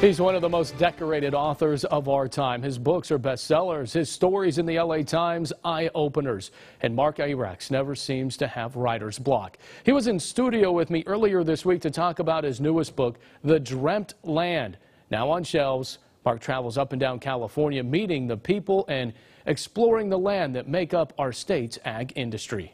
He's one of the most decorated authors of our time. His books are bestsellers, his stories in the LA Times, eye-openers. And Mark Arax never seems to have writer's block. He was in studio with me earlier this week to talk about his newest book, The Dreamt Land. Now on shelves, Mark travels up and down California, meeting the people and exploring the land that make up our state's ag industry.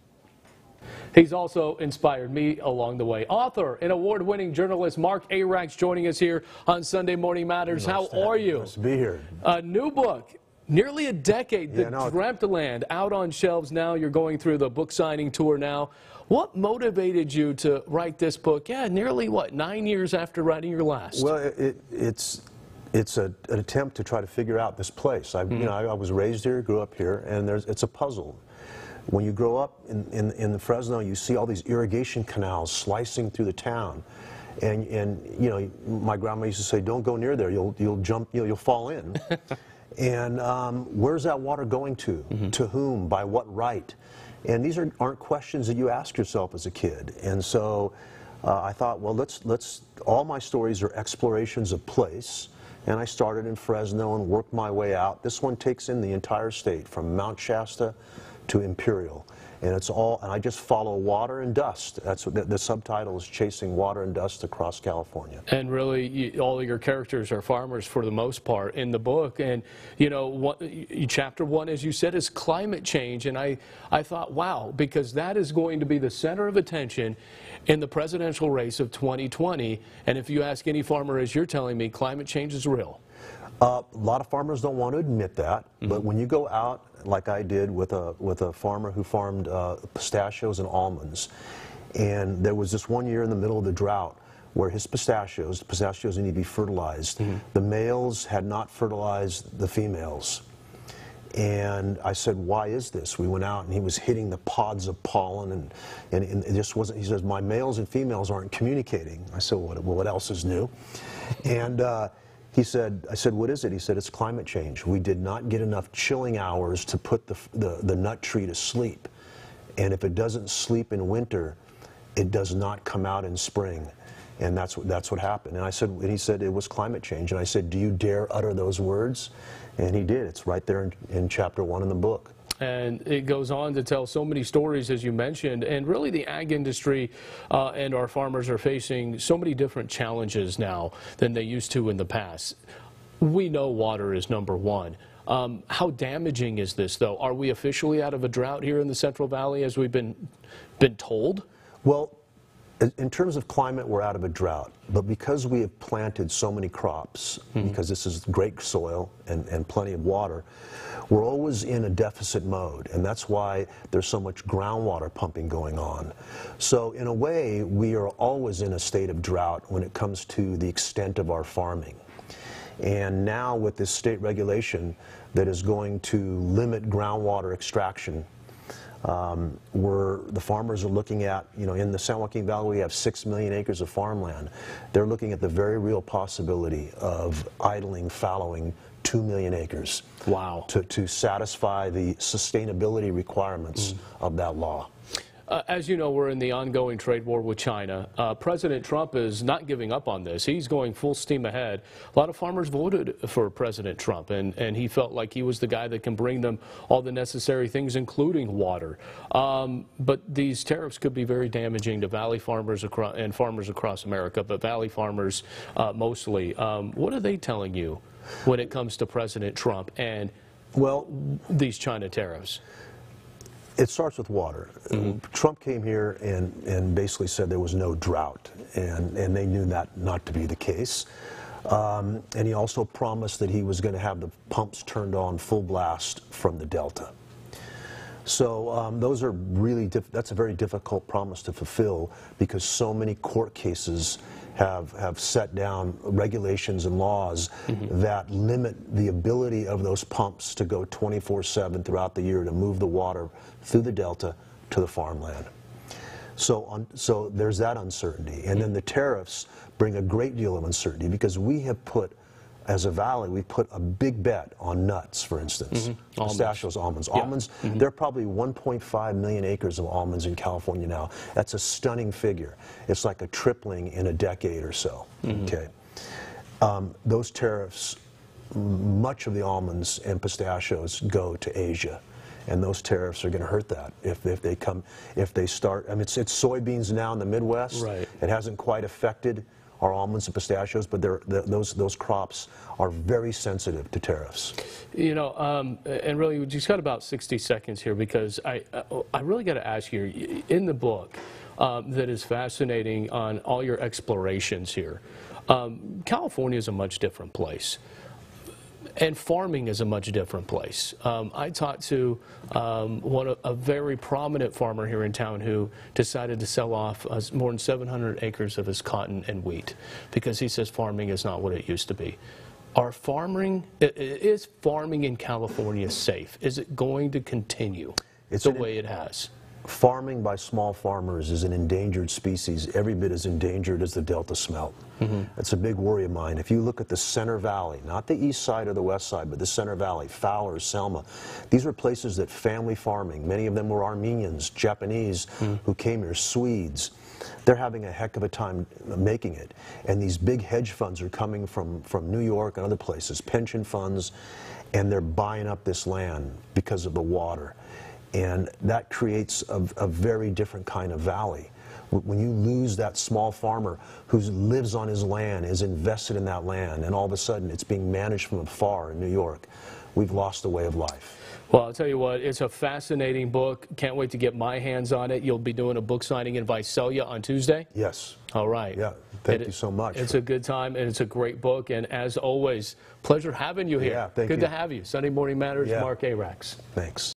He's also inspired me along the way. Author and award-winning journalist Mark Arax joining us here on Sunday Morning Matters. How are you? Nice to be here. A new book, nearly a decade, The Dreamt Land, out on shelves now. You're going through the book signing tour now. What motivated you to write this book? Yeah, nearly, 9 years after writing your last? Well, it's an attempt to try to figure out this place. I was raised here, grew up here, and it's a puzzle. When you grow up in the Fresno, you see all these irrigation canals slicing through the town, and you know, my grandma used to say, "Don't go near there. You'll jump. You'll fall in." And where's that water going to? To whom? By what right? And these aren't questions that you ask yourself as a kid. And so I thought, well, let's. All my stories are explorations of place. And I started in Fresno and worked my way out. This one takes in the entire state, from Mount Shasta to Imperial, and it's all. And I just follow water and dust. That's what the subtitle is: chasing water and dust across California. And really, all of your characters are farmers for the most part in the book. And you know, chapter 1, as you said, is climate change. And I thought, wow, because that is going to be the center of attention in the presidential race of 2020. And if you ask any farmer, as you're telling me, climate change is real. A lot of farmers don't want to admit that, but when you go out, like I did with a farmer who farmed pistachios and almonds, and there was this one year in the middle of the drought where his pistachios need to be fertilized. The males had not fertilized the females. And I said, why is this? We went out and he was hitting the pods of pollen, and it just wasn't. He says, my males and females aren't communicating. I said, well, what else is new? And I said, what is it? He said, it's climate change. We did not get enough chilling hours to put the nut tree to sleep. And if it doesn't sleep in winter, it does not come out in spring. And that's what happened. And he said it was climate change. And I said, do you dare utter those words? And he did. It's right there in chapter 1 in the book. And it goes on to tell so many stories, as you mentioned, and really the ag industry and our farmers are facing so many different challenges now than they used to in the past. We know water is number one. How damaging is this, though? Are we officially out of a drought here in the Central Valley, as we've been told? Well, in terms of climate, we're out of a drought, but because we have planted so many crops, because this is great soil and plenty of water, we're always in a deficit mode, and that's why there's so much groundwater pumping going on. So in a way, we are always in a state of drought when it comes to the extent of our farming. And now with this state regulation that is going to limit groundwater extraction, the farmers are looking at, in the San Joaquin Valley we have 6 million acres of farmland. They're looking at the very real possibility of idling, fallowing 2 million acres. Wow. To satisfy the sustainability requirements of that law. As you know, we're in the ongoing trade war with China. President Trump is not giving up on this. He's going full steam ahead. A lot of farmers voted for President Trump, and he felt like he was the guy that can bring them all the necessary things, including water. But these tariffs could be very damaging to Valley farmers and farmers across America, but Valley farmers mostly. What are they telling you when it comes to President Trump and these China tariffs? It starts with water. Trump came here and basically said there was no drought, and they knew that not to be the case. And he also promised that he was going to have the pumps turned on full blast from the Delta. So those are that's a very difficult promise to fulfill, because so many court cases have set down regulations and laws that limit the ability of those pumps to go 24/7 throughout the year to move the water through the Delta to the farmland. So there's that uncertainty. And then the tariffs bring a great deal of uncertainty, because we have put, as a valley, we put a big bet on nuts, for instance. Pistachios, almonds. Yeah. Almonds, there are probably 1.5 million acres of almonds in California now. That's a stunning figure. It's like a tripling in a decade or so. Okay. Those tariffs, much of the almonds and pistachios go to Asia. And those tariffs are going to hurt that if they start. I mean, it's soybeans now in the Midwest. Right. It hasn't quite affected our almonds and pistachios, but those crops are very sensitive to tariffs. You know, and really, we just got about 60 seconds here because I really got to ask you, in the book that is fascinating on all your explorations here, California is a much different place. And farming is a much different place. I talked to a very prominent farmer here in town who decided to sell off more than 700 acres of his cotton and wheat because he says farming is not what it used to be. Is farming in California safe? Is it going to continue the way it has? Farming by small farmers is an endangered species, every bit as endangered as the Delta smelt. That's a big worry of mine. If you look at the Center Valley, not the east side or the west side, but the Center Valley, Fowler, Selma, these were places that family farming, many of them were Armenians, Japanese who came here, Swedes. They're having a heck of a time making it. And these big hedge funds are coming from New York and other places, pension funds, and they're buying up this land because of the water. And that creates a very different kind of valley. When you lose that small farmer who lives on his land, is invested in that land, and all of a sudden it's being managed from afar in New York, we've lost the way of life. Well, I'll tell you what, it's a fascinating book. Can't wait to get my hands on it. You'll be doing a book signing in Visalia on Tuesday? Yes. All right. Yeah, thank you so much. It's a good time, and it's a great book. And as always, pleasure having you here. Yeah, thank you. Good to have you. Sunday Morning Matters, Yeah. Mark Arax. Thanks.